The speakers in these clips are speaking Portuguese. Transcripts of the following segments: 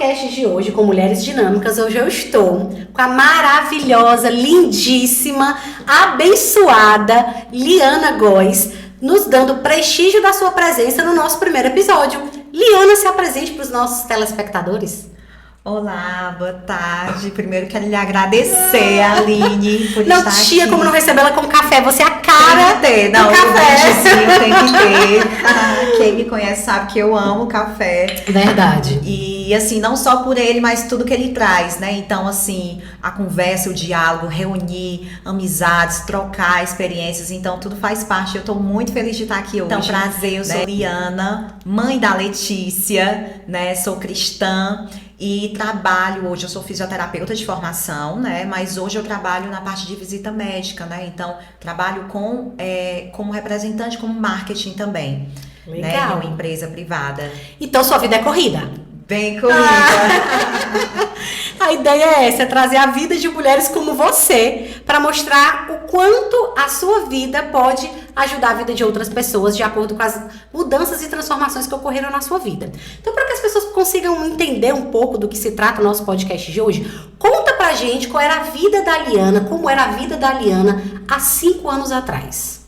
podcast de hoje com Mulheres Dinâmicas, hoje eu estou com a maravilhosa, lindíssima, abençoada Liana Góes, nos dando prestígio da sua presença no nosso primeiro episódio. Liana, se apresente para os nossos telespectadores. Olá, boa tarde. Primeiro quero lhe agradecer, Aline, por não estar tinha aqui. como não receber ela com café, você é a cara tem que ter, não, do café. Tem que ter. Quem me conhece sabe que eu amo café. Verdade. E assim, não só por ele, mas tudo que ele traz, né? Então, assim, a conversa, o diálogo, reunir amizades, trocar experiências, então tudo faz parte. Eu tô muito feliz de estar aqui hoje. Então, prazer, eu sou Liana, mãe da Letícia, né? Sou cristã. E trabalho, hoje eu sou fisioterapeuta de formação, né? Mas hoje eu trabalho na parte de visita médica, né? Então, trabalho como representante, como marketing também. Legal. Né? Em uma empresa privada. Então, sua vida é corrida. Bem corrida. A ideia é essa, é trazer a vida de mulheres como você para mostrar o quanto a sua vida pode ajudar a vida de outras pessoas de acordo com as mudanças e transformações que ocorreram na sua vida. Então, para que as pessoas consigam entender um pouco do que se trata o nosso podcast de hoje, conta pra gente qual era a vida da Liana, como era a vida da Liana há 5 anos atrás.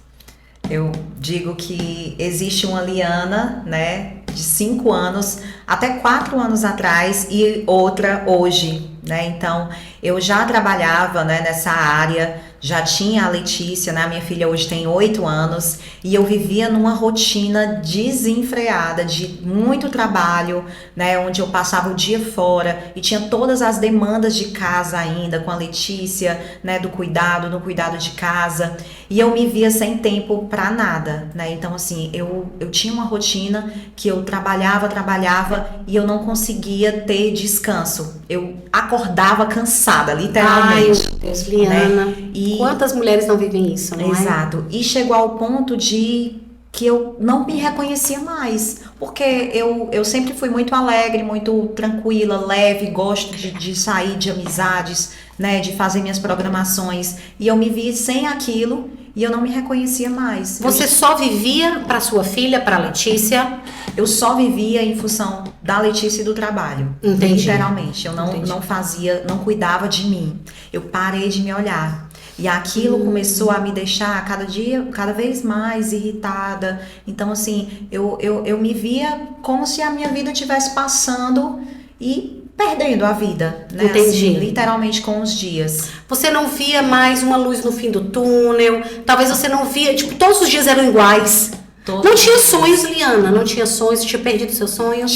Eu digo que existe uma Liana, né, de 5 anos até 4 anos atrás e outra hoje, né? Então, eu já trabalhava, né, nessa área, já tinha a Letícia, né? A minha filha hoje tem 8 anos e eu vivia numa rotina desenfreada de muito trabalho, né? Onde eu passava o dia fora e tinha todas as demandas de casa ainda com a Letícia, né? Do cuidado, no cuidado de casa, e eu me via sem tempo para nada, né? Então, assim, eu tinha uma rotina que eu trabalhava e eu não conseguia ter descanso. Eu acordava cansada, literalmente. Ai, meu Deus, Liana. Né? E quantas mulheres não vivem isso, não é? Exato. E chegou ao ponto de que eu não me reconhecia mais. Porque eu sempre fui muito alegre, muito tranquila, leve, gosto de sair de amizades, né? De fazer minhas programações. E eu me vi sem aquilo e eu não me reconhecia mais. Você só vivia para sua filha, para Letícia? Eu só vivia em função da Letícia e do trabalho. Entendi. Literalmente. Eu não fazia, não cuidava de mim. Eu parei de me olhar. E aquilo começou a me deixar cada vez mais irritada. Então, assim, eu me via como se a minha vida estivesse passando e perdendo a vida, né? Entendi. Assim, literalmente com os dias. Você não via mais uma luz no fim do túnel? Talvez você não via, tipo, todos os dias eram iguais. Não tinha sonhos, Liana? Não tinha sonhos? Tinha perdido seus sonhos?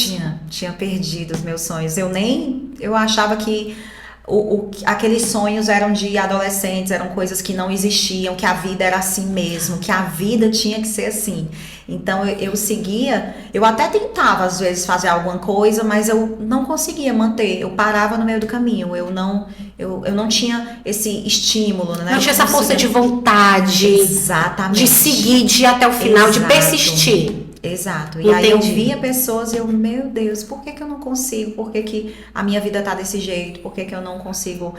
Tinha perdido os meus sonhos. Eu achava que aqueles sonhos eram de adolescentes, eram coisas que não existiam, que a vida era assim mesmo, que a vida tinha que ser assim. Então eu seguia, eu até tentava às vezes fazer alguma coisa, mas eu não conseguia manter, eu parava no meio do caminho, eu não tinha esse estímulo, né? Não tinha essa força de vontade. Exatamente. De seguir, de ir até o final, Exato. De persistir. Exato. E Entendi. aí eu via pessoas e eu, meu Deus, por que eu não consigo? Por que a minha vida tá desse jeito? Por que eu não consigo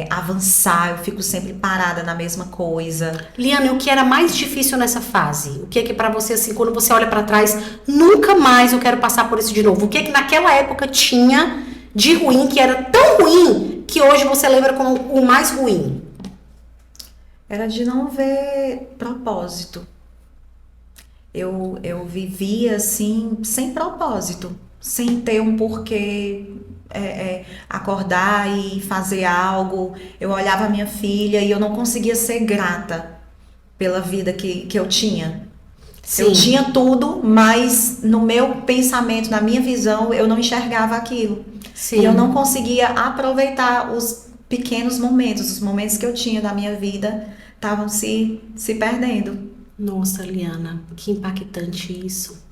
avançar? Eu fico sempre parada na mesma coisa. Liana, o que era mais difícil nessa fase? O que é que pra você, assim, quando você olha pra trás, nunca mais eu quero passar por isso de novo? O que é que naquela época tinha de ruim, que era tão ruim, que hoje você lembra como o mais ruim? Era de não ver propósito. Eu vivia assim, sem propósito, sem ter um porquê acordar e fazer algo. Eu olhava a minha filha e eu não conseguia ser grata pela vida que eu tinha. Sim. Eu tinha tudo, mas no meu pensamento, na minha visão, eu não enxergava aquilo. Sim. E eu não conseguia aproveitar os pequenos momentos, os momentos que eu tinha da minha vida estavam se perdendo. Nossa, Liana, que impactante isso.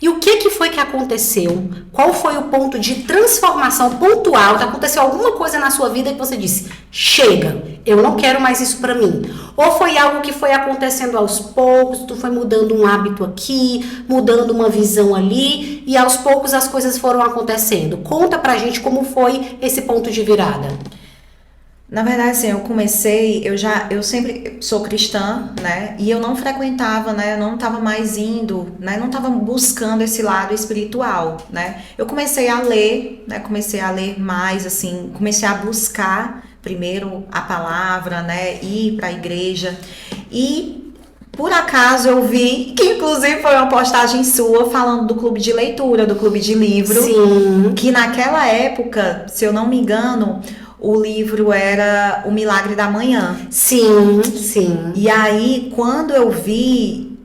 E o que foi que aconteceu? Qual foi o ponto de transformação pontual? Aconteceu alguma coisa na sua vida que você disse, chega, eu não quero mais isso pra mim? Ou foi algo que foi acontecendo aos poucos, tu foi mudando um hábito aqui, mudando uma visão ali, e aos poucos as coisas foram acontecendo? Conta pra gente como foi esse ponto de virada. Na verdade, assim, eu sempre sou cristã, né? E eu não frequentava, né? Eu não estava mais indo, né? Não estava buscando esse lado espiritual, né? Eu comecei a ler, né? Comecei a ler mais, assim, comecei a buscar primeiro a palavra, né? Ir para a igreja. E por acaso eu vi, que inclusive foi uma postagem sua falando do clube de leitura, do clube de livro. Sim. Que naquela época, se eu não me engano, o livro era O Milagre da Manhã. Sim, sim. E aí, quando eu vi,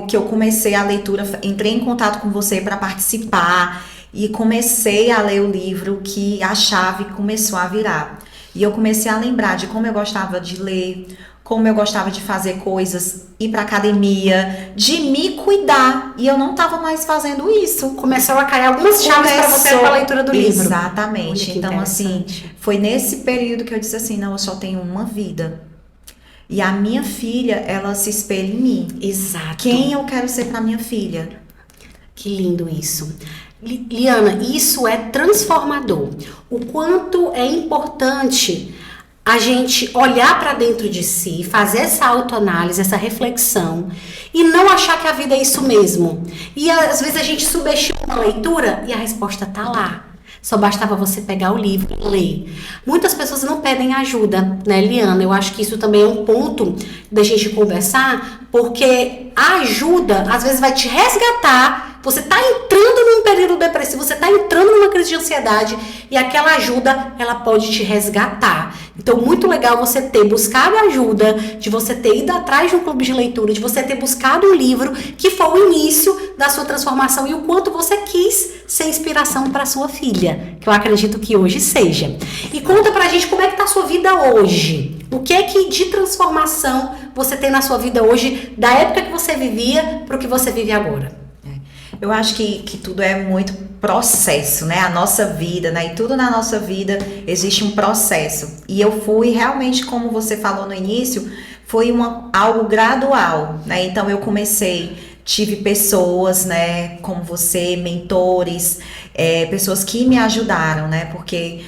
que eu comecei a leitura, entrei em contato com você para participar e comecei a ler o livro, que a chave começou a virar. E eu comecei a lembrar de como eu gostava de ler, como eu gostava de fazer coisas, ir pra academia, de me cuidar. E eu não estava mais fazendo isso. Começou a cair algumas chaves para você para a leitura do livro. Exatamente. Então, assim, foi nesse período que eu disse assim, não, eu só tenho uma vida. E a minha filha, ela se espelha em mim. Exato. Quem eu quero ser pra minha filha? Que lindo isso. Liana, isso é transformador. O quanto é importante a gente olhar para dentro de si, fazer essa autoanálise, essa reflexão e não achar que a vida é isso mesmo. E às vezes a gente subestima a leitura e a resposta tá lá. Só bastava você pegar o livro e ler. Muitas pessoas não pedem ajuda, né, Liana? Eu acho que isso também é um ponto da gente conversar, porque a ajuda às vezes vai te resgatar. Você está entrando num período depressivo, você está entrando numa crise de ansiedade e aquela ajuda, ela pode te resgatar. Então, muito legal você ter buscado ajuda, de você ter ido atrás de um clube de leitura, de você ter buscado um livro que foi o início da sua transformação e o quanto você quis ser inspiração para sua filha, que eu acredito que hoje seja. E conta pra gente como é que tá a sua vida hoje. O que é que de transformação você tem na sua vida hoje, da época que você vivia para o que você vive agora? Eu acho que tudo é muito processo, né? A nossa vida, né? E tudo na nossa vida existe um processo. E eu fui realmente, como você falou no início, foi algo gradual, né? Então eu tive pessoas, né? Como você, mentores, pessoas que me ajudaram, né? Porque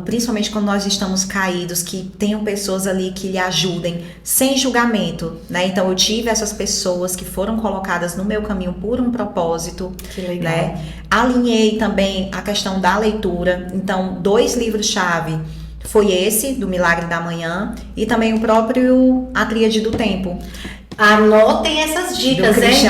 principalmente quando nós estamos caídos, que tenham pessoas ali que lhe ajudem sem julgamento, né? Então eu tive essas pessoas que foram colocadas no meu caminho por um propósito. Que legal. Né? Alinhei também a questão da leitura. Então, 2 livros-chave foi esse, do Milagre da Manhã, e também o próprio A Tríade do Tempo. Anotem essas dicas, hein?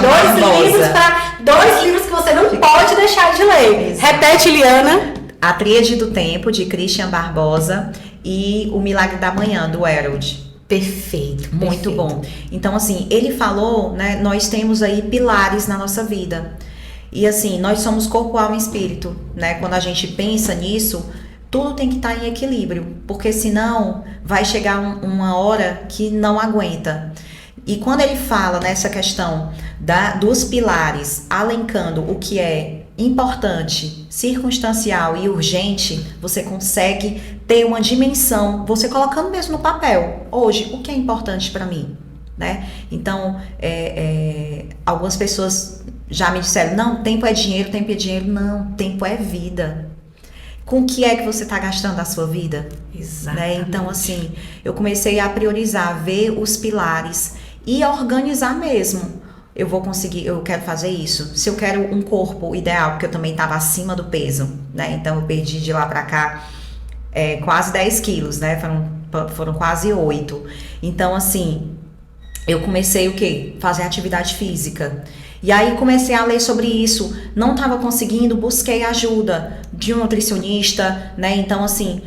Dois livros que você não pode deixar de ler. Exato. Repete, Liana. A Tríade do Tempo, de Christian Barbosa, e O Milagre da Manhã, do Harold. Perfeito. Muito bom. Então, assim, ele falou, né, nós temos aí pilares na nossa vida. E assim, nós somos corpo, alma e espírito, né? Quando a gente pensa nisso, tudo tem que estar em equilíbrio, porque senão vai chegar uma hora que não aguenta. E quando ele fala nessa questão dos pilares, alencando o que é importante, circunstancial e urgente, você consegue ter uma dimensão, você colocando mesmo no papel, hoje, o que é importante para mim, né? Então, algumas pessoas já me disseram, não, tempo é dinheiro, não, tempo é vida. Com o que é que você está gastando a sua vida? Exatamente. Né? Então, assim, eu comecei a priorizar, ver os pilares e organizar mesmo. Eu quero fazer isso. Se eu quero um corpo ideal, porque eu também estava acima do peso, né? Então eu perdi de lá para cá quase 10 quilos, né? Foram quase 8. Então, assim, eu comecei o quê? Fazer atividade física. E aí comecei a ler sobre isso. Não estava conseguindo, busquei ajuda de um nutricionista, né? Então, assim,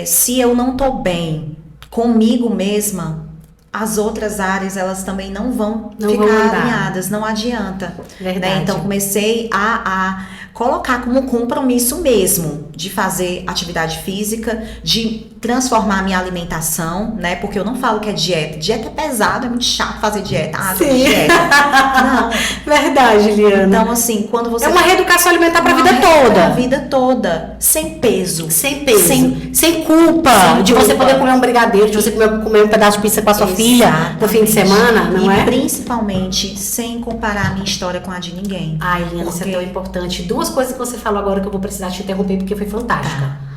se eu não tô bem comigo mesma, as outras áreas, elas também não vão ficar alinhadas, não adianta. Verdade. Né? Então, comecei a colocar como compromisso mesmo de fazer atividade física, de transformar a minha alimentação, né? Porque eu não falo que é dieta. Dieta é pesado, é muito chato fazer dieta. Sim. Dieta. Não. Verdade, Liana. Então, assim, quando você... É uma reeducação alimentar pra vida toda. Pra vida toda. Sem peso. Sem peso. Sem culpa. De você poder comer um brigadeiro, de você comer um pedaço de pizza com a sua filha no fim de semana, não é? E principalmente, sem comparar a minha história com a de ninguém. Ai, Liana, isso é tão importante. 2 coisas que você falou agora que eu vou precisar te interromper porque foi fantástica.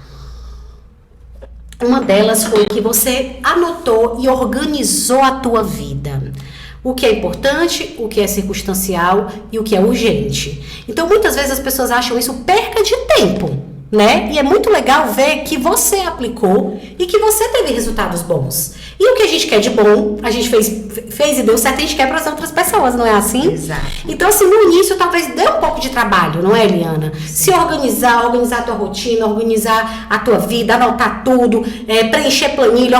Uma delas foi que você anotou e organizou a tua vida. O que é importante, o que é circunstancial e o que é urgente. Então, muitas vezes as pessoas acham isso perca de tempo, né? E é muito legal ver que você aplicou e que você teve resultados bons. E o que a gente quer de bom, a gente fez e deu certo, a gente quer para as outras pessoas, não é assim? Exato. Então, assim, no início talvez dê um pouco de trabalho, não é, Eliana? Se organizar a tua rotina, organizar a tua vida, anotar tudo, preencher planilha,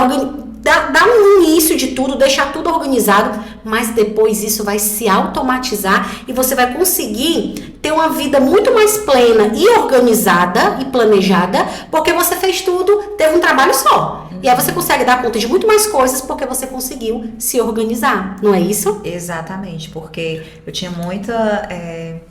dar um início de tudo, deixar tudo organizado, mas depois isso vai se automatizar e você vai conseguir ter uma vida muito mais plena e organizada e planejada, porque você fez tudo, teve um trabalho só. E aí você consegue dar conta de muito mais coisas porque você conseguiu se organizar, não é isso? Exatamente, porque eu tinha muita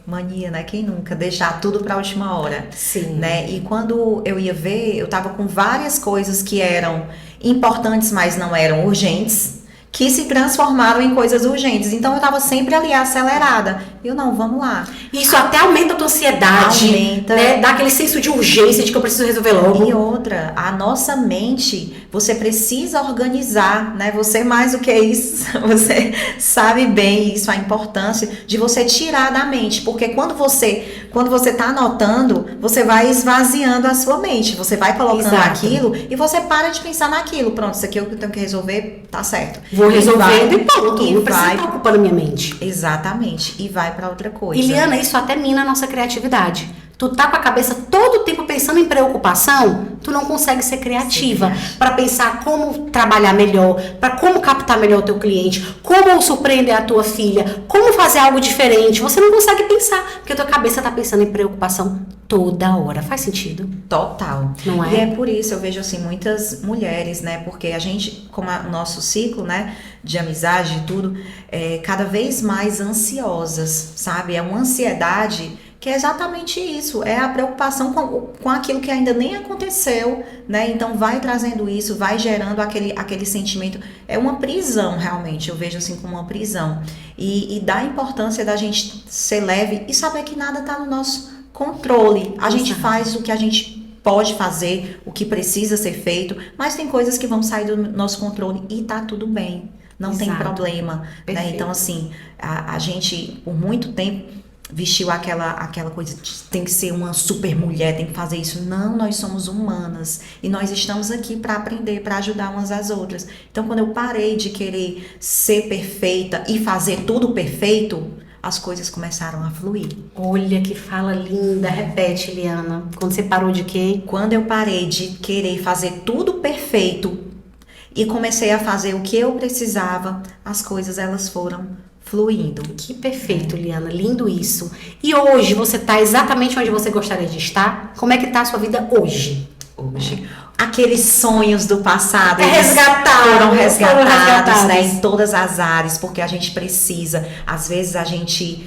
mania, né? Quem nunca? Deixar tudo para a última hora. Sim. Né? E quando eu ia ver, eu tava com várias coisas que eram importantes, mas não eram urgentes, que se transformaram em coisas urgentes. Então eu tava sempre ali acelerada. Eu não, vamos lá. Isso até aumenta a tua ansiedade, Aumenta. né? Dá aquele senso de urgência, de que eu preciso resolver logo. E outra, a nossa mente, você precisa organizar, né? Você mais do que isso, você sabe bem isso, a importância de você tirar da mente, porque quando você tá anotando, você vai esvaziando a sua mente, você vai colocando Exato. aquilo e você para de pensar naquilo. Pronto, isso aqui é o que eu tenho que resolver, tá certo. Vou resolvendo e pronto, e não precisa vai, estar ocupando a minha mente. exatamente, e vai para outra coisa. E Liana, isso até mina a nossa criatividade. Tu tá com a cabeça todo o tempo pensando em preocupação, tu não consegue ser criativa para pensar como trabalhar melhor, para como captar melhor o teu cliente, como surpreender a tua filha, como fazer algo diferente. Você não consegue pensar, porque a tua cabeça tá pensando em preocupação toda hora. Faz sentido? Total. Não é? E é por isso eu vejo assim muitas mulheres, né? Porque a gente, como o nosso ciclo, né, de amizade e tudo, cada vez mais ansiosas, sabe? É uma ansiedade que é exatamente isso, é a preocupação com aquilo que ainda nem aconteceu, né? Então vai trazendo isso, vai gerando aquele sentimento, é uma prisão realmente, eu vejo assim como uma prisão. E dá a importância da gente ser leve e saber que nada está no nosso controle. A gente faz o que a gente pode fazer, o que precisa ser feito, mas tem coisas que vão sair do nosso controle e tá tudo bem, não tem problema, né? Então assim, a gente por muito tempo vestiu aquela coisa de tem que ser uma super mulher, tem que fazer isso. Não, nós somos humanas e nós estamos aqui para aprender, para ajudar umas às outras. Então, quando eu parei de querer ser perfeita e fazer tudo perfeito, as coisas começaram a fluir. Olha que fala linda. Repete, Eliana. Quando você parou de quê? Quando eu parei de querer fazer tudo perfeito e comecei a fazer o que eu precisava, as coisas elas foram fluindo. Que perfeito, Liana, lindo isso. E hoje você tá exatamente onde você gostaria de estar? Como é que tá a sua vida hoje? Hoje, aqueles sonhos do passado foram resgatados, né, em todas as áreas, porque a gente precisa, às vezes a gente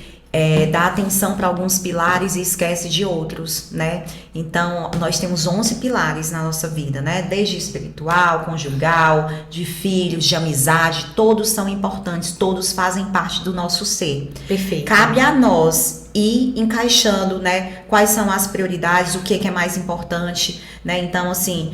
dá atenção para alguns pilares e esquece de outros, né? Então, nós temos 11 pilares na nossa vida, né? Desde espiritual, conjugal, de filhos, de amizade, todos são importantes, todos fazem parte do nosso ser. Perfeito. Cabe a nós ir encaixando, né, quais são as prioridades, o que é mais importante, né? Então, assim,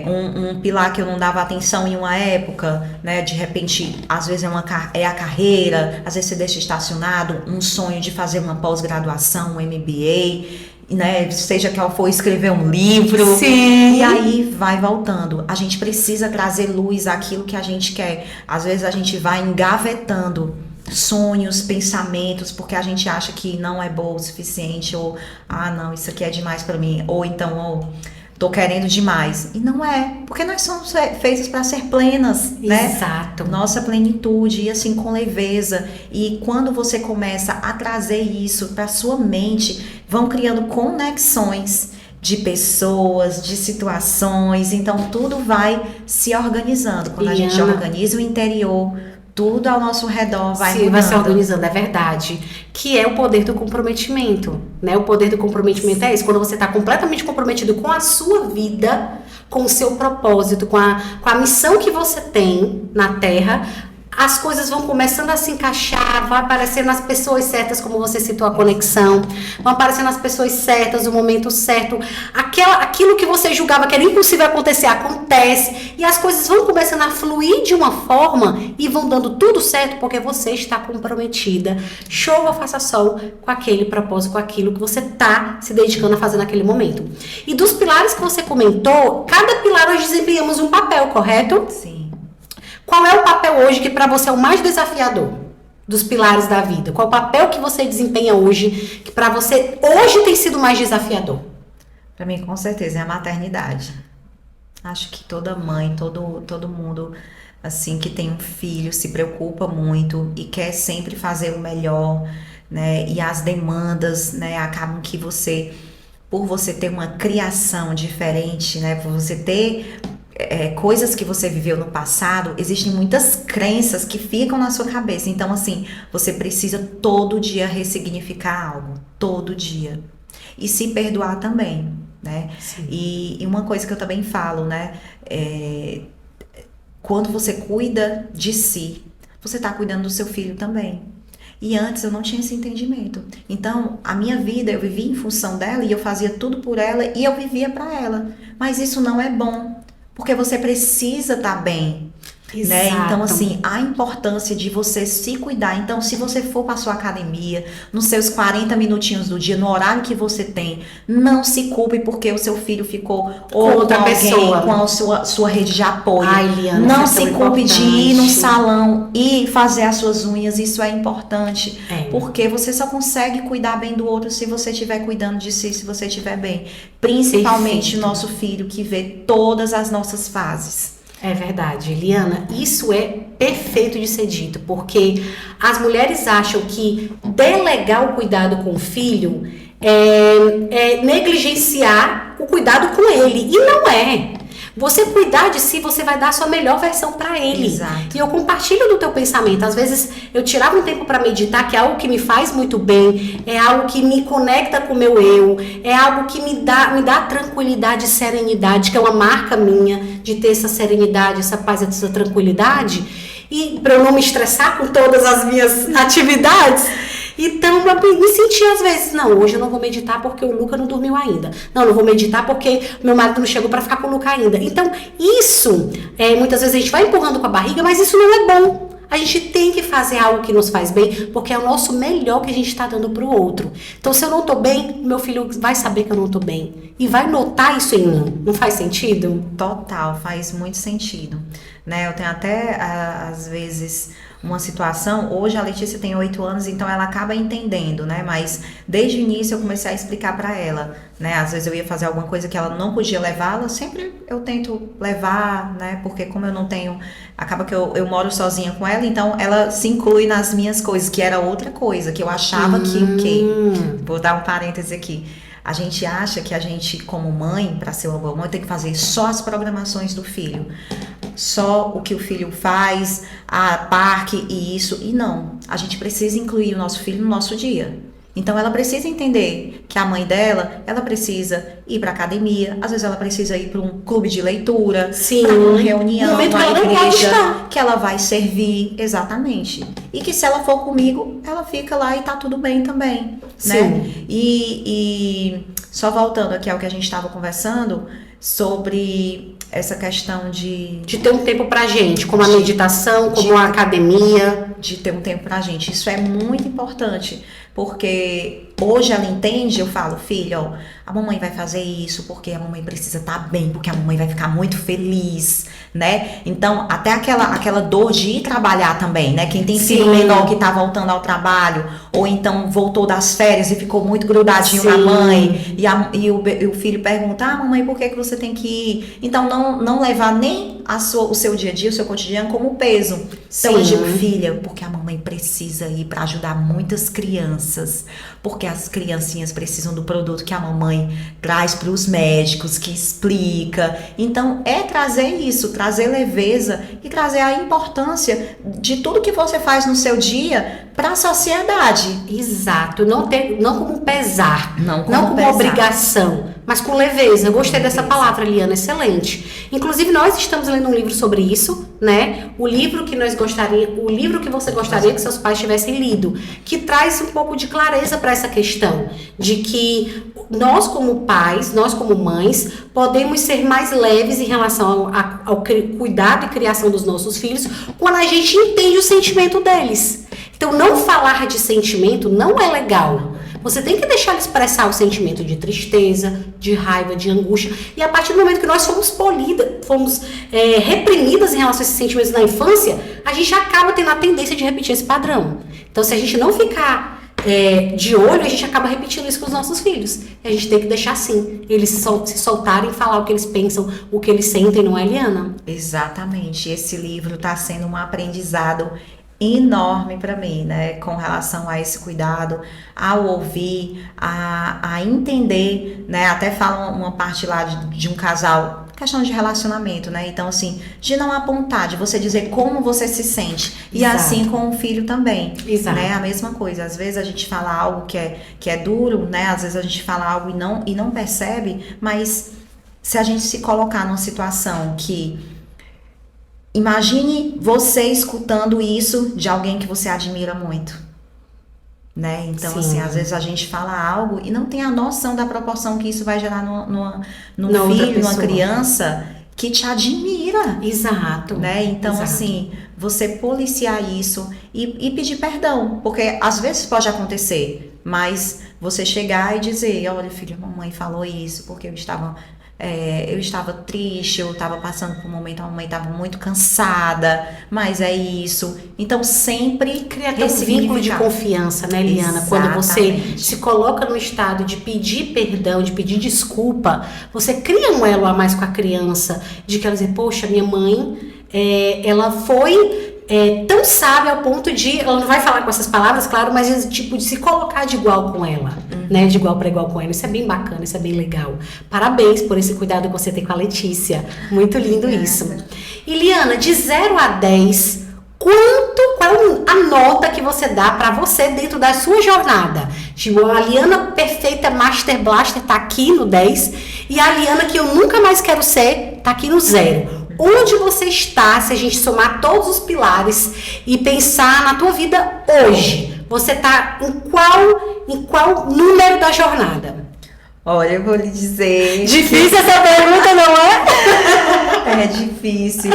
um pilar que eu não dava atenção em uma época, né, de repente, às vezes é a carreira, às vezes você deixa estacionado um sonho de fazer uma pós-graduação, um MBA, né, seja qual for, escrever um livro. Sim. E aí vai voltando. A gente precisa trazer luz àquilo que a gente quer. Às vezes a gente vai engavetando sonhos, pensamentos, porque a gente acha que não é bom o suficiente, ou não, isso aqui é demais para mim, ou então, tô querendo demais. E não é, porque nós somos feitos para ser plenas, né? Exato. Nossa plenitude, e assim com leveza. E quando você começa a trazer isso para sua mente, vão criando conexões de pessoas, de situações, então tudo vai se organizando. Quando a gente organiza o interior, tudo ao nosso redor vai mudando. Vai se organizando, é verdade. Que é o poder do comprometimento, né? O poder do comprometimento é isso. Quando você está completamente comprometido com a sua vida, com o seu propósito, com a missão que você tem na Terra, as coisas vão começando a se encaixar, vai aparecendo as pessoas certas, como você citou, a conexão, vão aparecendo as pessoas certas, o momento certo, aquilo que você julgava que era impossível acontecer, acontece, e as coisas vão começando a fluir de uma forma e vão dando tudo certo porque você está comprometida, chova, faça sol, com aquele propósito, com aquilo que você está se dedicando a fazer naquele momento. E dos pilares que você comentou, cada pilar nós desempenhamos um papel, correto? Sim. Qual é o papel hoje que para você é o mais desafiador dos pilares da vida? Qual o papel que você desempenha hoje que para você hoje tem sido mais desafiador? Para mim, com certeza, é a maternidade. Acho que toda mãe, todo mundo assim que tem um filho se preocupa muito e quer sempre fazer o melhor, né? E as demandas, né, acabam que você, por você ter uma criação diferente, né, por você ter coisas que você viveu no passado, existem muitas crenças que ficam na sua cabeça. Então, assim, você precisa todo dia ressignificar algo, todo dia. E se perdoar também, né? E uma coisa que eu também falo, né? Quando você cuida de si, você está cuidando do seu filho também. E antes eu não tinha esse entendimento. Então, a minha vida eu vivia em função dela e eu fazia tudo por ela e eu vivia para ela. Mas isso não é bom. Porque você precisa estar bem, né? Então, assim, a importância de você se cuidar. Então, se você for para sua academia, nos seus 40 minutinhos do dia, no horário que você tem, não se culpe porque o seu filho ficou ou com outra pessoa, com a sua rede de apoio. Ai, Liana, não se culpe de ir no salão e fazer as suas unhas. Isso é importante. Porque você só consegue cuidar bem do outro se você estiver cuidando de si, se você estiver bem. Principalmente o nosso filho que vê todas as nossas fases. É verdade, Eliana, isso é perfeito de ser dito, porque as mulheres acham que delegar o cuidado com o filho é negligenciar o cuidado com ele, e não é. Você cuidar de si, você vai dar a sua melhor versão para ele. Exato. E eu compartilho do teu pensamento. Às vezes eu tirava um tempo para meditar, que é algo que me faz muito bem, é algo que me conecta com o meu eu, é algo que me dá tranquilidade e serenidade, que é uma marca minha de ter essa serenidade, essa paz, essa tranquilidade. E para eu não me estressar com todas as minhas atividades. Então, eu me senti às vezes, não, hoje eu não vou meditar porque o Luca não dormiu ainda. Não vou meditar porque meu marido não chegou para ficar com o Luca ainda. Então, isso, muitas vezes a gente vai empurrando com a barriga, mas isso não é bom. A gente tem que fazer algo que nos faz bem, porque é o nosso melhor que a gente está dando para o outro. Então, se eu não estou bem, meu filho vai saber que eu não estou bem. E vai notar isso em mim. Não faz sentido? Total, faz muito sentido. Né? Eu tenho até, às vezes, uma situação, hoje a Letícia tem 8 anos, então ela acaba entendendo, né? Mas desde o início eu comecei a explicar para ela, né? Às vezes eu ia fazer alguma coisa que ela não podia levá-la, sempre eu tento levar, né? Porque como eu não tenho, acaba que eu moro sozinha com ela, então ela se inclui nas minhas coisas, que era outra coisa, que eu achava vou dar um parêntese aqui. A gente acha que a gente, como mãe, para ser uma boa mãe, tem que fazer só as programações do filho. Só o que o filho faz, a parque e isso. E não, a gente precisa incluir o nosso filho no nosso dia. Então ela precisa entender que a mãe dela, ela precisa ir para academia, às vezes ela precisa ir para um clube de leitura, para uma reunião na igreja, que ela vai servir, exatamente. E que se ela for comigo, ela fica lá e tá tudo bem também, né? E só voltando aqui ao que a gente estava conversando sobre essa questão de ter um tempo pra gente, como a meditação, como a academia. De ter um tempo pra gente. Isso é muito importante, porque hoje ela entende, eu falo, filha, ó, a mamãe vai fazer isso porque a mamãe precisa estar bem, porque a mamãe vai ficar muito feliz, né? Então, até aquela dor de ir trabalhar também, né? Quem tem filho menor que tá voltando ao trabalho, ou então voltou das férias e ficou muito grudadinho na mãe, e o filho pergunta, mamãe, por que você tem que ir? Então, não levar nem o seu dia a dia, o seu cotidiano como peso. Então, eu digo, filha, porque a mamãe precisa ir para ajudar muitas crianças, porque as criancinhas precisam do produto que a mamãe traz para os médicos, que explica. Então, trazer isso, trazer leveza e trazer a importância de tudo que você faz no seu dia para a sociedade. Exato, não como pesar, Não como pesar. obrigação, mas com leveza. Eu gostei dessa palavra, Liana, excelente. Inclusive, nós estamos lendo um livro sobre isso, né? O livro que você gostaria que seus pais tivessem lido, que traz um pouco de clareza para essa questão, de que nós como pais, nós como mães, podemos ser mais leves em relação ao cuidado e criação dos nossos filhos, quando a gente entende o sentimento deles. Então, não falar de sentimento não é legal. Você tem que deixar ele expressar o sentimento de tristeza, de raiva, de angústia. E a partir do momento que nós fomos reprimidas em relação a esses sentimentos na infância, a gente acaba tendo a tendência de repetir esse padrão. Então, se a gente não ficar de olho, a gente acaba repetindo isso com os nossos filhos. E a gente tem que deixar assim, eles se soltarem e falar o que eles pensam, o que eles sentem, não é, Liana? Exatamente. Esse livro está sendo um aprendizado enorme para mim, né, com relação a esse cuidado, ao ouvir, a entender, né, até fala uma parte lá de um casal, questão de relacionamento, né, então assim, de não apontar, de você dizer como você se sente, e Exato. assim com o filho também, Exato. né, a mesma coisa, às vezes a gente fala algo que é duro, né, às vezes a gente fala algo e não percebe, mas se a gente se colocar numa situação que imagine você escutando isso de alguém que você admira muito, né? Então, Sim. assim, às vezes a gente fala algo e não tem a noção da proporção que isso vai gerar num Na outra filho, numa pessoa. criança que te admira, Exato. né? Então, Exato. assim, você policiar isso e pedir perdão, porque às vezes pode acontecer, mas você chegar e dizer, olha, filho, a mamãe falou isso porque eu estava triste, eu estava passando por um momento, a mamãe estava muito cansada, mas é isso. Então, sempre Cria até um vínculo de confiança, né, Liana? Quando você Exatamente. se coloca no estado de pedir perdão, de pedir desculpa, você cria um elo a mais com a criança, de que ela dizer, poxa, minha mãe, ela foi tão sábia ao ponto de, ela não vai falar com essas palavras, claro, mas tipo de se colocar de igual com ela, né, de igual para igual com ela. Isso é bem bacana, isso é bem legal. Parabéns por esse cuidado que você tem com a Letícia. Muito lindo isso. E Liana, de 0 a 10, qual a nota que você dá para você dentro da sua jornada? Tipo, a Liana perfeita Master Blaster tá aqui no 10 e a Liana que eu nunca mais quero ser tá aqui no 0. Onde você está, se a gente somar todos os pilares e pensar na tua vida hoje? Você tá em qual número da jornada? Olha, eu vou lhe dizer. Difícil essa pergunta, não é? É difícil.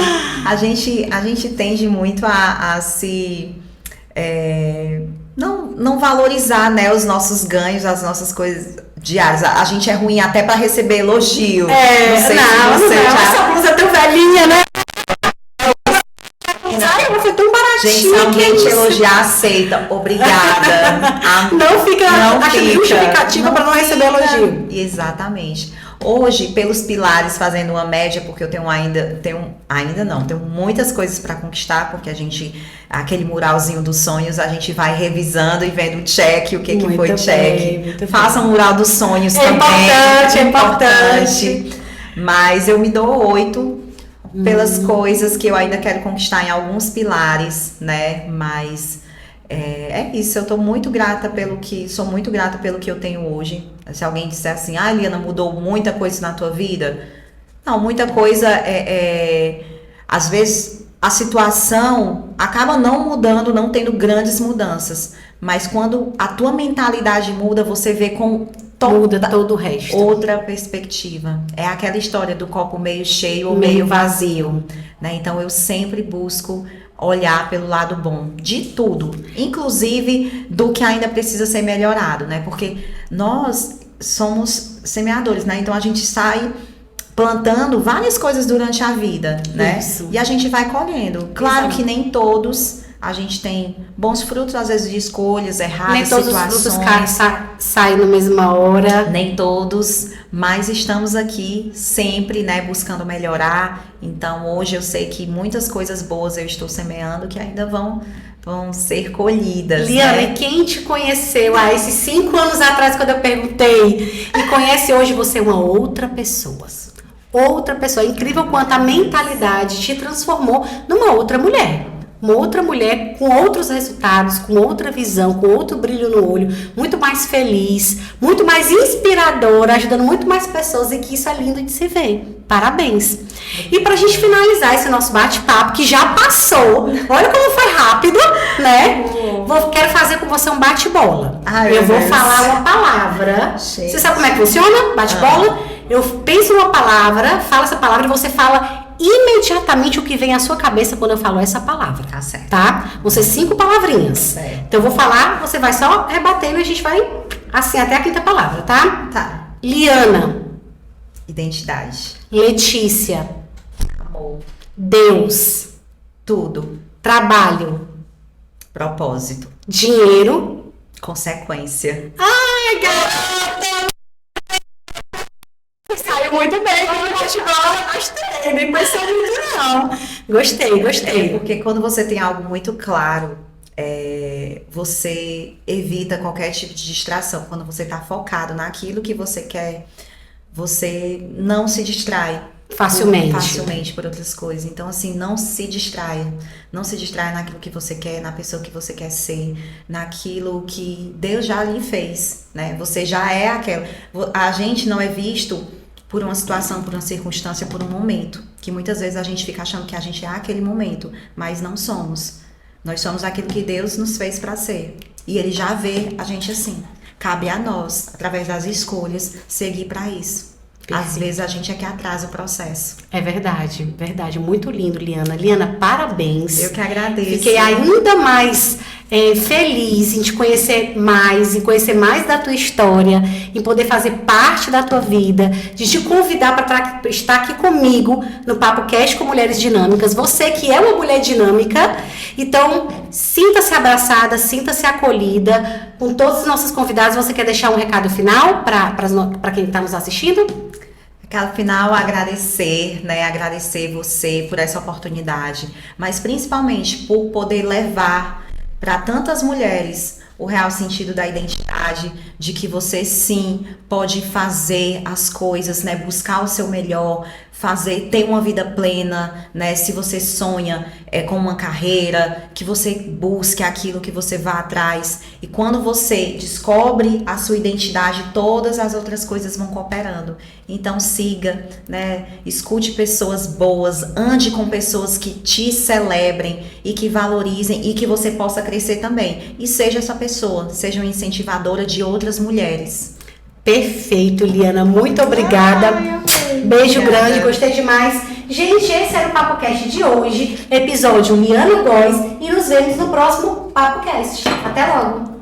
A gente tende muito a se não valorizar, né, os nossos ganhos, as nossas coisas diárias. A gente é ruim até para receber elogio. Não sei se você já... Essa blusa é tão velhinha, né? Ai, ela foi tão baratinha. Gente, se alguém te elogiar, aceita. Obrigada. Não fica achando justificativa para não receber elogio. Exatamente. Hoje, pelos pilares, fazendo uma média, porque eu tenho muitas coisas para conquistar, porque aquele muralzinho dos sonhos, a gente vai revisando e vendo o check, o que foi check. Faça um mural dos sonhos também. É importante. Mas eu me dou 8 pelas coisas que eu ainda quero conquistar em alguns pilares, né? Mas é isso, eu tô muito grata sou muito grata pelo que eu tenho hoje. Se alguém disser assim, Liana, mudou muita coisa na tua vida? Não, muita coisa às vezes a situação acaba não mudando, não tendo grandes mudanças. Mas quando a tua mentalidade muda, você vê com muda todo o resto. Outra perspectiva. É aquela história do copo meio cheio ou meio vazio, né? Então eu sempre busco olhar pelo lado bom de tudo, inclusive do que ainda precisa ser melhorado, né? Porque nós somos semeadores, né? Então a gente sai plantando várias coisas durante a vida, né? Isso. E a gente vai colhendo. Claro que nem todos a gente tem bons frutos, às vezes de escolhas erradas, nem todos situações. os frutos saem na mesma hora. Nem todos, mas estamos aqui sempre, né, buscando melhorar. Então, hoje eu sei que muitas coisas boas eu estou semeando que ainda vão ser colhidas. Liana, né? e quem te conheceu há esses 5 anos atrás, quando eu perguntei, e conhece hoje, você é uma outra pessoa. Outra pessoa. É incrível quanto a mentalidade te transformou numa outra mulher. uma outra mulher com outros resultados, com outra visão, com outro brilho no olho, muito mais feliz, muito mais inspiradora, ajudando muito mais pessoas, e que isso é lindo de se ver. Parabéns! E pra gente finalizar esse nosso bate-papo, que já passou, olha como foi rápido, né? Quero fazer com você um bate-bola. Eu vou falar uma palavra. Você sabe como é que funciona? Bate-bola? Eu penso uma palavra, falo essa palavra e você fala imediatamente o que vem à sua cabeça quando eu falo essa palavra. Tá certo. Tá? Vão ser 5 palavrinhas. Certo. Então eu vou falar, você vai só rebatendo e a gente vai assim até a 5ª palavra, tá? Tá. Liana. Identidade. Letícia. Amor. Deus. Tudo. Trabalho. Propósito. Dinheiro. Consequência. Ai, garota! Saiu muito bem, gostei. Nem pensei muito, não. Gostei. Porque quando você tem algo muito claro, você evita qualquer tipo de distração. Quando você está focado naquilo que você quer, você não se distrai facilmente por outras coisas. Então, assim, não se distraia. Não se distraia naquilo que você quer, na pessoa que você quer ser, naquilo que Deus já lhe fez, né? Você já é aquela. A gente não é visto por uma situação, por uma circunstância, por um momento. Que muitas vezes a gente fica achando que a gente é aquele momento, mas não somos. Nós somos aquilo que Deus nos fez para ser. E Ele já vê a gente assim. Cabe a nós, através das escolhas, seguir para isso. Perfeito. Às vezes a gente é que atrasa o processo. É verdade. Muito lindo, Liana. Liana, parabéns. Eu que agradeço. Fiquei ainda mais feliz em te conhecer mais, em conhecer mais da tua história, em poder fazer parte da tua vida, de te convidar para estar aqui comigo no Papo Cast com Mulheres Dinâmicas. Você que é uma mulher dinâmica, então sinta-se abraçada, sinta-se acolhida com todos os nossos convidados. Você quer deixar um recado final para quem está nos assistindo? Recado final, agradecer, né? Agradecer você por essa oportunidade, mas principalmente por poder levar para tantas mulheres o real sentido da identidade, de que você sim pode fazer as coisas, né? Buscar o seu melhor, ter uma vida plena, né? Se você sonha com uma carreira, que você busque aquilo, que você vá atrás. E quando você descobre a sua identidade, todas as outras coisas vão cooperando. Então siga, né? Escute pessoas boas, ande com pessoas que te celebrem e que valorizem e que você possa crescer também. E seja essa pessoa, seja uma incentivadora de outras mulheres. Perfeito, Liana. Muito obrigada. Beijo grande, gostei demais. Gente, esse era o Papo Cast de hoje, episódio Liana Góes, e nos vemos no próximo Papo Cast. Até logo!